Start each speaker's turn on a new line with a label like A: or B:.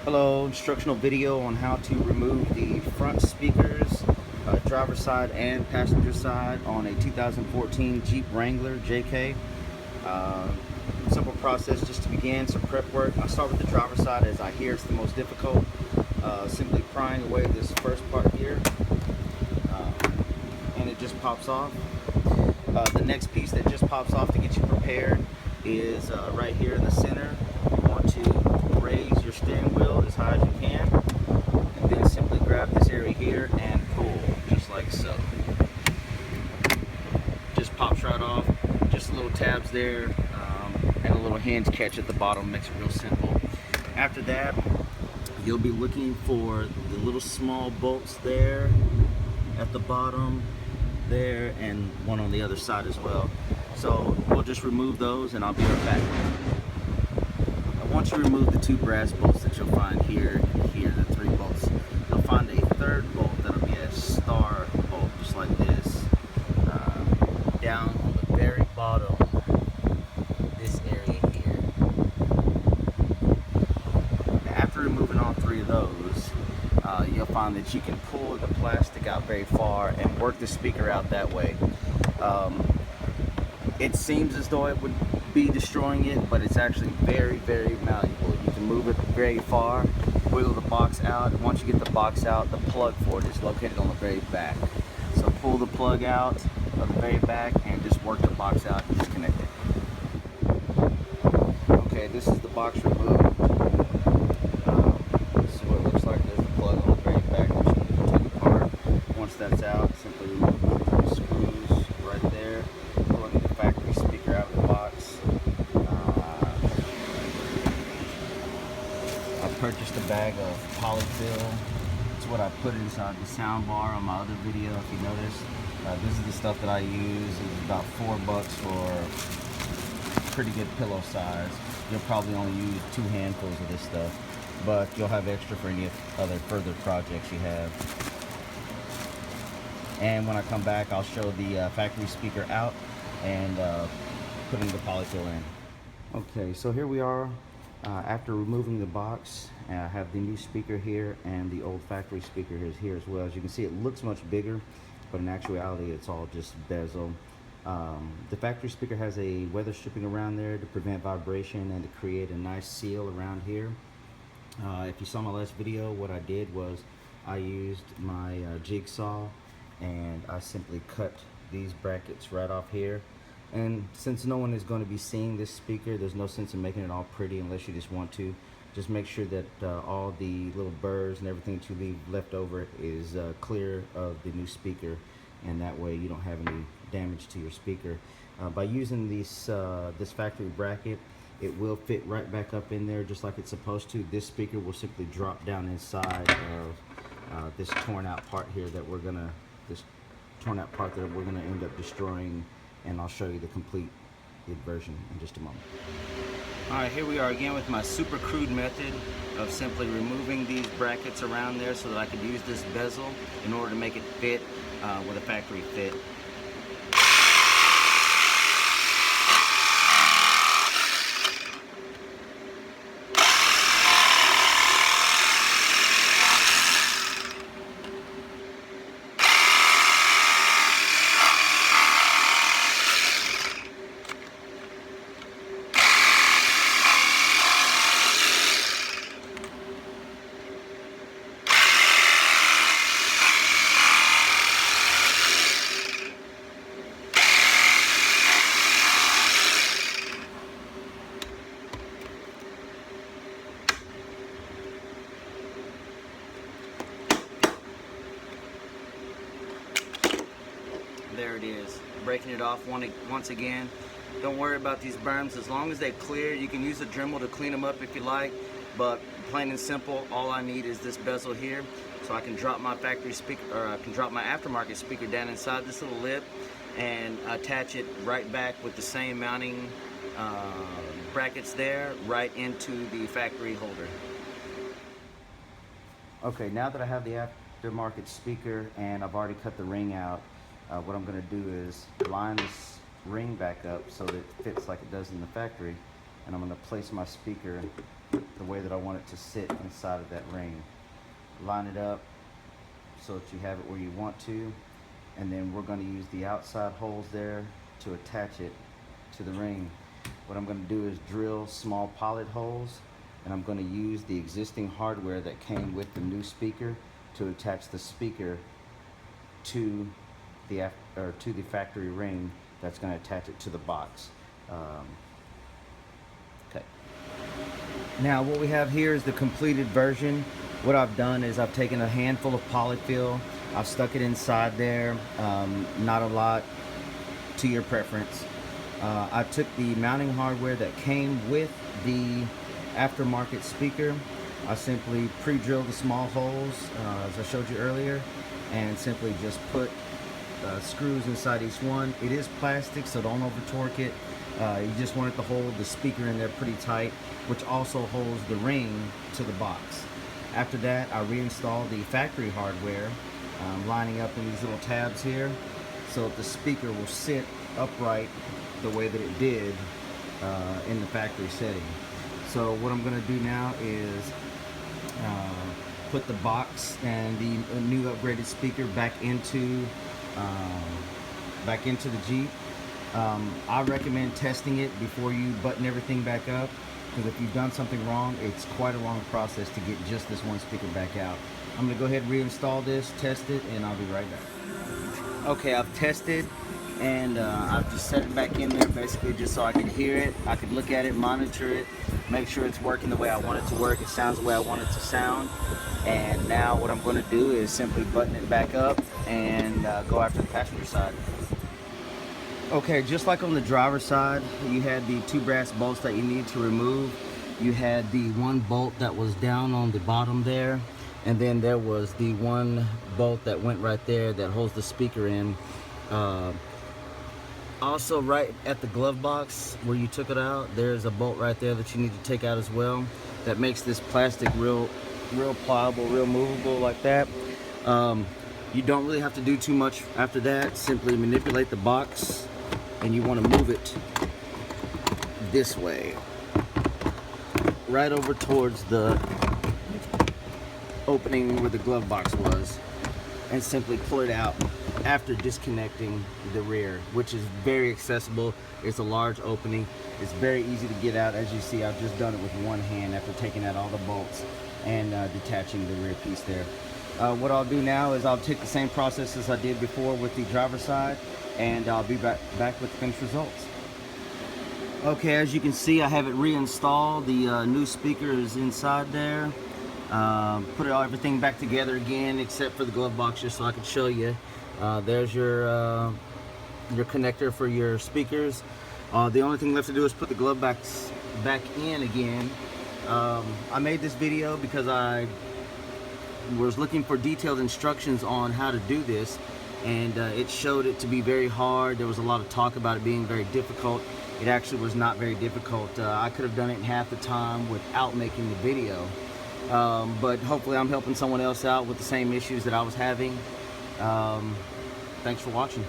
A: Hello, instructional video on how to remove the front speakers, driver side and passenger side on a 2014 Jeep Wrangler JK. Simple process just to begin, some prep work. I'll start with the driver side as I hear it's the most difficult. Simply prying away this first part here, and it just pops off. The next piece that just pops off to get you prepared is right here in the center. You want to raise your steering wheel as high as you can, and then simply grab this area here and pull, just like so. Just pops right off. Just little tabs there, and a little hinge catch at the bottom makes it real simple. After that, you'll be looking for the little small bolts there at the bottom there, and one on the other side as well. So we'll just remove those and I'll be right back. Once you remove the two brass bolts that you'll find here and here, the three bolts, you'll find a third bolt that'll be a star bolt, just like this, down on the very bottom, this area here. Now, after removing all three of those, you'll find that you can pull the plastic out very far and work the speaker out that way. It seems as though it would be destroying it, but it's actually very, very malleable. You can move it very far, wiggle the box out, and once you get the box out, the plug for it is located on the very back. So pull the plug out of the very back and just work the box out and disconnect it. Okay, this is the box removed. This is what it looks like. There's the plug on the very back that you need to take apart. Once that's out, simply remove the screws right there. Pulling the factory speaker out of the box. I purchased a bag of polyfill. It's what I put inside the sound bar on my other video, if you noticed. This is the stuff that I use. It's about $4 for pretty good pillow size. You'll probably only use 2 handfuls of this stuff, but you'll have extra for any other further projects you have. And when I come back, I'll show the factory speaker out and putting the polyfill in. Okay, so here we are after removing the box. I have the new speaker here, and the old factory speaker is here as well. As you can see, it looks much bigger, but in actuality it's all just bezel. The factory speaker has a weather stripping around there to prevent vibration and to create a nice seal around here. If you saw my last video, what I did was I used my jigsaw and I simply cut these brackets right off here. And since no one is going to be seeing this speaker, there's no sense in making it all pretty unless you just want to. Just make sure that all the little burrs and everything that you leave left over is clear of the new speaker, and that way you don't have any damage to your speaker. By using this factory bracket, it will fit right back up in there just like it's supposed to. This speaker will simply drop down inside of this torn out part here that we're gonna end up destroying, and I'll show you the complete version in just a moment. Alright, here we are again with my super crude method of simply removing these brackets around there so that I could use this bezel in order to make it fit with a factory fit. There it is, breaking it off once again. Don't worry about these berms. As long as they clear, you can use a Dremel to clean them up if you like, but plain and simple, all I need is this bezel here, so I can drop my factory speaker, or I can drop my aftermarket speaker down inside this little lip and attach it right back with the same mounting brackets there right into the factory holder. Okay, now that I have the aftermarket speaker and I've already cut the ring out, what I'm going to do is line this ring back up so that it fits like it does in the factory, and I'm going to place my speaker the way that I want it to sit inside of that ring. Line it up so that you have it where you want to, and then we're going to use the outside holes there to attach it to the ring. What I'm going to do is drill small pilot holes, and I'm going to use the existing hardware that came with the new speaker to attach the speaker to the factory ring that's going to attach it to the box. Okay. Now what we have here is the completed version. What I've done is I've taken a handful of polyfill, I've stuck it inside there, not a lot, to your preference. I took the mounting hardware that came with the aftermarket speaker. I simply pre-drilled the small holes, as I showed you earlier, and simply just put screws inside each one. It is plastic, so don't over torque it. You just want it to hold the speaker in there pretty tight, which also holds the ring to the box. After that, I reinstalled the factory hardware, lining up in these little tabs here, so that the speaker will sit upright the way that it did in the factory setting. So what I'm going to do now is put the box and the new upgraded speaker back into the Jeep. I recommend testing it before you button everything back up, because if you've done something wrong, it's quite a long process to get just this one speaker back out. I'm going to go ahead and reinstall this, test it, and I'll be right back. Okay, I've tested, and I've just set it back in there basically just so I could hear it, I could look at it, monitor it, make sure it's working the way I want it to work, it sounds the way I want it to sound. And now what I'm going to do is simply button it back up and go after the passenger side. Okay, just like on the driver's side, you had the two brass bolts that you need to remove. You had the one bolt that was down on the bottom there, and then there was the one bolt that went right there that holds the speaker in. Also, right at the glove box where you took it out, there's a bolt right there that you need to take out as well. That makes this plastic real pliable, real movable like that. You don't really have to do too much after that. Simply manipulate the box, and you want to move it this way, right over towards the opening where the glove box was, and simply pull it out after disconnecting the rear, which is very accessible. It's a large opening, it's very easy to get out. As you see, I've just done it with one hand after taking out all the bolts and detaching the rear piece there. What I'll do now is I'll take the same process as I did before with the driver's side, and I'll be back with the finished results. Okay, as you can see, I have it reinstalled. The new speaker is inside there. Put everything back together again except for the glove box, just so I can show you. There's your connector for your speakers. The only thing left to do is put the glove box back in again. I made this video because I was looking for detailed instructions on how to do this, and it showed it to be very hard. There was a lot of talk about it being very difficult. It actually was not very difficult. I could have done it in half the time without making the video, but hopefully I'm helping someone else out with the same issues that I was having. Thanks for watching.